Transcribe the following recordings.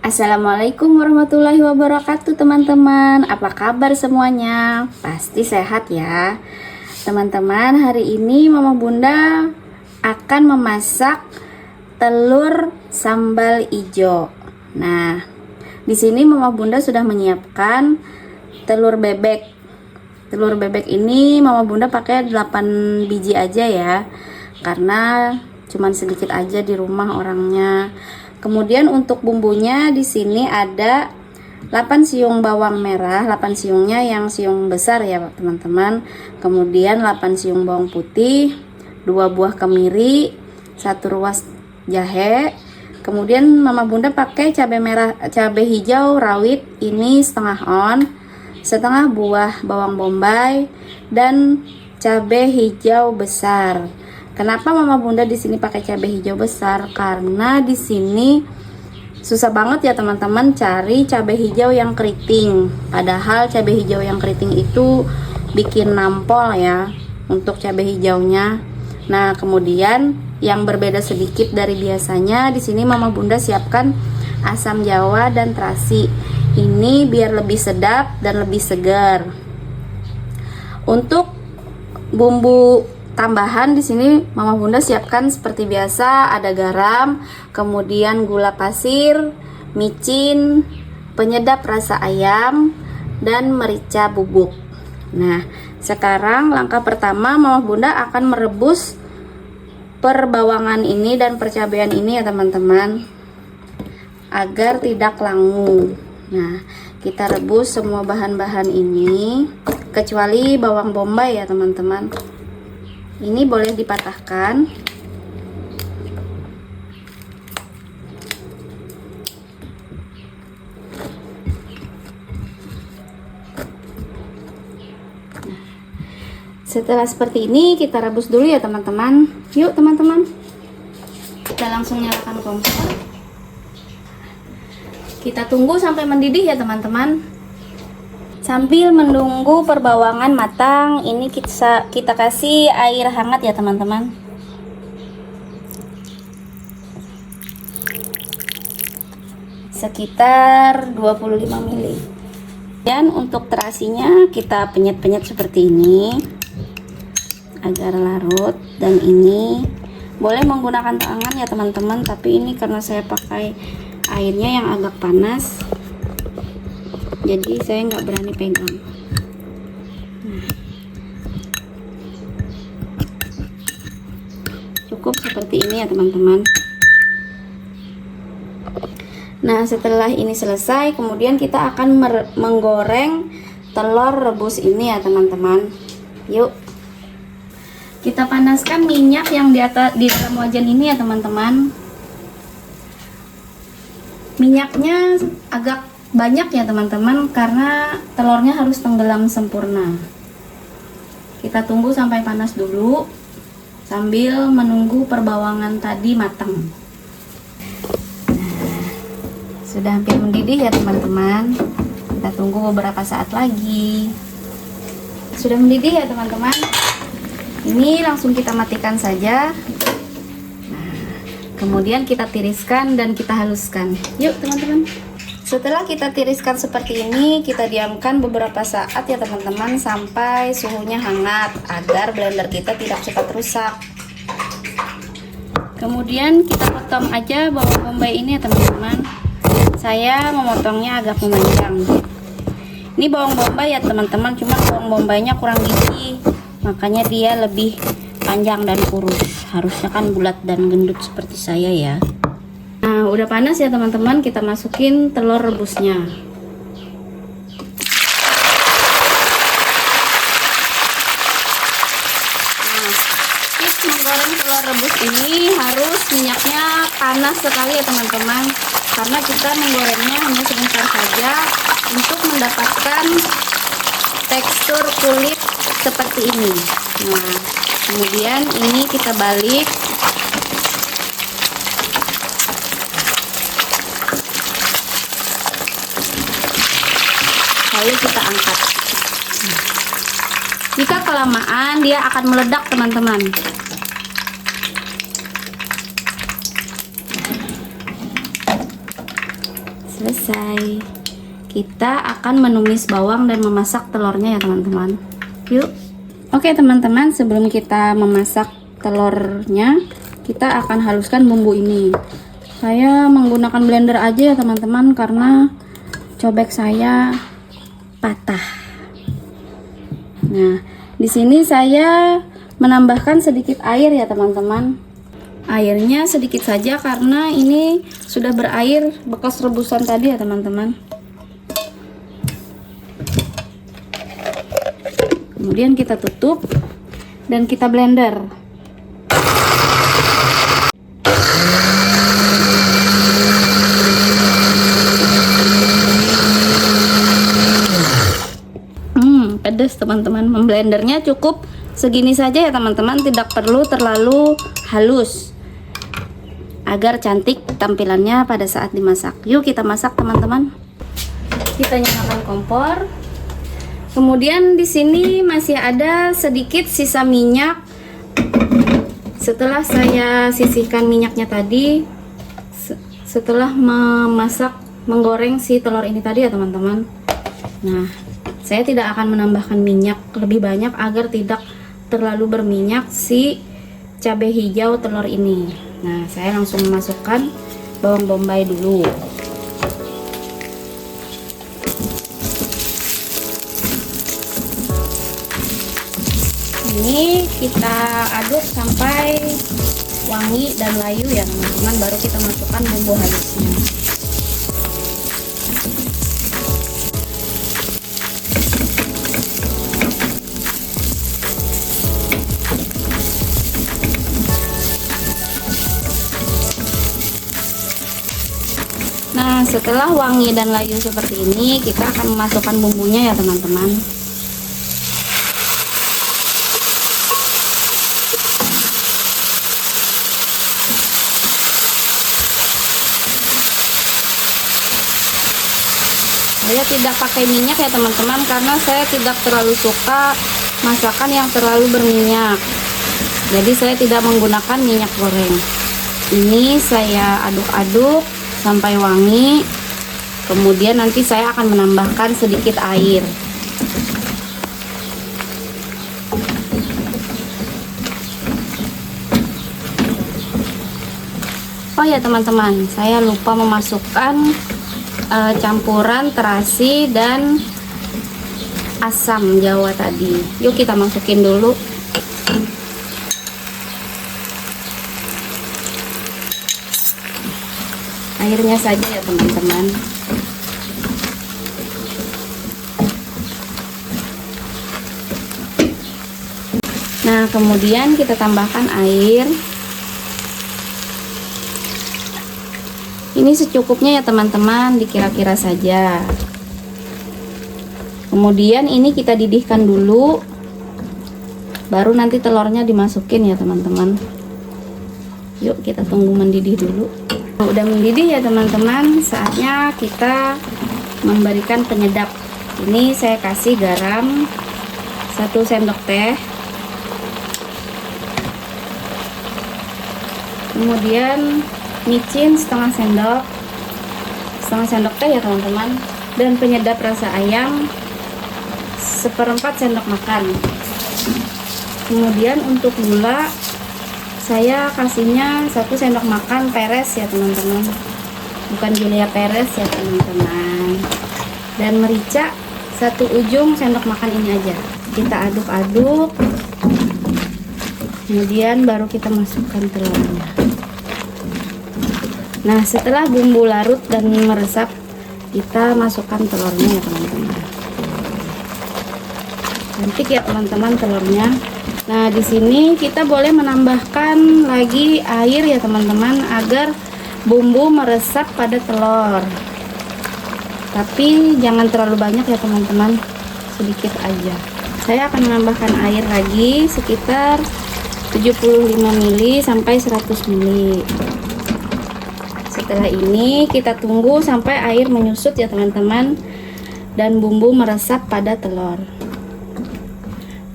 Assalamualaikum warahmatullahi wabarakatuh teman-teman. Apa kabar semuanya? Pasti sehat ya. Teman-teman, hari ini Mama Bunda akan memasak telur sambal ijo. Nah, di sini Mama Bunda sudah menyiapkan telur bebek. Telur bebek ini Mama Bunda pakai 8 biji aja ya. Karena cuman sedikit aja di rumah orangnya. Kemudian untuk bumbunya di sini ada 8 siung bawang merah, 8 siungnya yang siung besar ya teman-teman. Kemudian 8 siung bawang putih, 2 buah kemiri, 1 ruas jahe. Kemudian Mama Bunda pakai cabai merah, cabai hijau rawit ini setengah on, setengah buah bawang bombay dan cabai hijau besar. Kenapa Mama Bunda di sini pakai cabai hijau besar? Karena di sini susah banget ya teman-teman cari cabai hijau yang keriting. Padahal cabai hijau yang keriting itu bikin nampol ya untuk cabai hijaunya. Nah, kemudian yang berbeda sedikit dari biasanya di sini Mama Bunda siapkan asam jawa dan terasi. Ini biar lebih sedap dan lebih segar. Untuk bumbu tambahan di sini Mama Bunda siapkan seperti biasa, ada garam, kemudian gula pasir, micin, penyedap rasa ayam, dan merica bubuk. Nah, sekarang langkah pertama Mama Bunda akan merebus perbawangan ini dan percabean ini ya teman-teman, agar tidak langu. Nah, kita rebus semua bahan-bahan ini kecuali bawang bombay ya teman-teman. Ini boleh dipatahkan. Setelah seperti ini kita rebus dulu ya teman-teman. Yuk teman-teman, kita langsung nyalakan kompor. Kita tunggu sampai mendidih ya teman-teman. Sambil menunggu perbawangan matang, ini kita kasih air hangat ya teman-teman. Sekitar 25 ml. Dan untuk terasinya kita penyet-penyet seperti ini agar larut. Dan ini boleh menggunakan tangan ya teman-teman, tapi ini karena saya pakai airnya yang agak panas, jadi saya nggak berani pegang. Cukup seperti ini ya teman-teman. Nah, setelah ini selesai, kemudian kita akan menggoreng telur rebus ini ya teman-teman. Yuk, kita panaskan minyak yang di dalam wajan ini ya teman-teman. Minyaknya agak banyak ya teman-teman, karena telurnya harus tenggelam sempurna. Kita tunggu sampai panas dulu sambil menunggu perbawangan tadi matang. Nah, sudah hampir mendidih ya teman-teman. Kita tunggu beberapa saat lagi. Sudah mendidih ya teman-teman. Ini langsung kita matikan saja. Nah, kemudian kita tiriskan dan kita haluskan. Yuk teman-teman. Setelah kita tiriskan seperti ini, kita diamkan beberapa saat ya teman-teman sampai suhunya hangat agar blender kita tidak cepat rusak. Kemudian kita potong aja bawang bombay ini ya teman-teman. Saya memotongnya agak memanjang. Ini bawang bombay ya teman-teman, cuma bawang bombaynya kurang gizi, makanya dia lebih panjang dan kurus. Harusnya kan bulat dan gendut seperti saya ya. Nah, udah panas ya teman-teman, kita masukin telur rebusnya. Nah, tips menggoreng telur rebus ini harus minyaknya panas sekali ya teman-teman, karena kita menggorengnya hanya sebentar saja untuk mendapatkan tekstur kulit seperti ini. Nah, kemudian ini kita balik. Lalu kita angkat. Jika kelamaan dia akan meledak teman-teman. selesai. Kita akan menumis bawang dan memasak telurnya ya teman-teman. Yuk. Oke teman-teman, sebelum kita memasak telurnya, kita akan haluskan bumbu ini. Saya menggunakan blender aja ya teman-teman, karena cobek saya patah. Nah, di sini saya menambahkan sedikit air ya teman-teman. Airnya sedikit saja karena ini sudah berair bekas rebusan tadi ya teman-teman. Kemudian kita tutup dan kita blender. Pedas teman-teman. Memblendernya cukup segini saja ya teman-teman, tidak perlu terlalu halus agar cantik tampilannya pada saat dimasak. Yuk kita masak teman-teman. Kita nyalakan kompor. Kemudian di sini masih ada sedikit sisa minyak. Setelah saya sisihkan minyaknya tadi, setelah menggoreng si telur ini tadi ya teman-teman. Nah, saya tidak akan menambahkan minyak lebih banyak agar tidak terlalu berminyak si cabai hijau telur ini. Nah, saya langsung memasukkan bawang bombay dulu. Ini kita aduk sampai wangi dan layu ya teman-teman, baru kita masukkan bumbu halusnya. Nah, setelah wangi dan layu seperti ini, kita akan memasukkan bumbunya ya teman-teman. Saya tidak pakai minyak ya teman-teman, karena saya tidak terlalu suka masakan yang terlalu berminyak. Jadi saya tidak menggunakan minyak goreng. Ini saya aduk-aduk sampai wangi. Kemudian nanti saya akan menambahkan sedikit air. Oh ya teman-teman, saya lupa memasukkan campuran terasi dan asam jawa tadi. Yuk kita masukin dulu. Airnya saja ya teman-teman. Nah, kemudian kita tambahkan air. Ini secukupnya ya teman-teman, dikira-kira saja. Kemudian ini kita didihkan dulu, baru nanti telurnya dimasukin ya teman-teman. Yuk kita tunggu mendidih dulu. Udah mendidih ya teman-teman, saatnya kita memberikan penyedap. Ini saya kasih garam 1 sendok teh. Kemudian micin setengah sendok teh ya teman-teman, dan penyedap rasa ayam 1/4 sendok makan. Kemudian untuk gula saya kasihnya 1 sendok makan peres ya teman-teman, bukan Julia Perez ya teman-teman. Dan merica 1 ujung sendok makan ini aja. Kita aduk-aduk, kemudian baru kita masukkan telurnya. Nah, setelah bumbu larut dan meresap, kita masukkan telurnya ya teman-teman. Cantik ya teman-teman telurnya. Nah, di sini kita boleh menambahkan lagi air ya teman-teman, agar bumbu meresap pada telur. Tapi jangan terlalu banyak ya teman-teman, sedikit aja. Saya akan menambahkan air lagi sekitar 75 ml sampai 100 ml. Setelah ini kita tunggu sampai air menyusut ya teman-teman, dan bumbu meresap pada telur.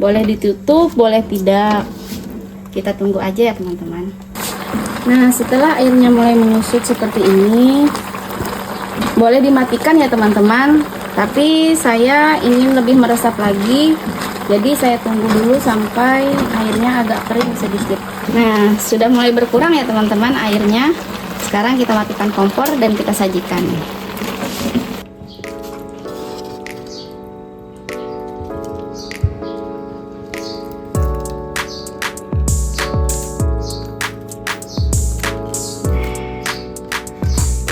Boleh ditutup, boleh tidak. Kita tunggu aja ya teman-teman. Nah, setelah airnya mulai menyusut seperti ini, Boleh dimatikan ya teman-teman, tapi saya ingin lebih meresap lagi, jadi saya tunggu dulu sampai airnya agak kering sedikit. Nah, sudah mulai berkurang ya teman-teman airnya. Sekarang kita matikan kompor dan kita sajikan.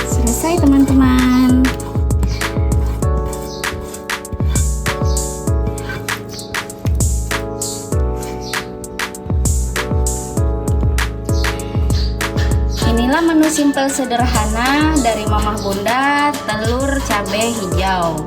Selesai teman-teman. Inilah menu simple sederhana dari Mamah Bunda, telur cabai hijau.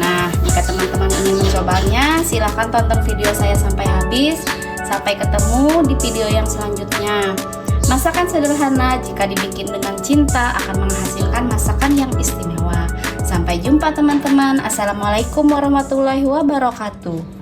Nah, jika teman-teman ingin mencobanya, silahkan tonton video saya sampai habis. Sampai ketemu di video yang selanjutnya. Masakan sederhana jika dibikin dengan cinta akan menghasilkan masakan yang istimewa. Sampai jumpa teman-teman. Assalamualaikum warahmatullahi wabarakatuh.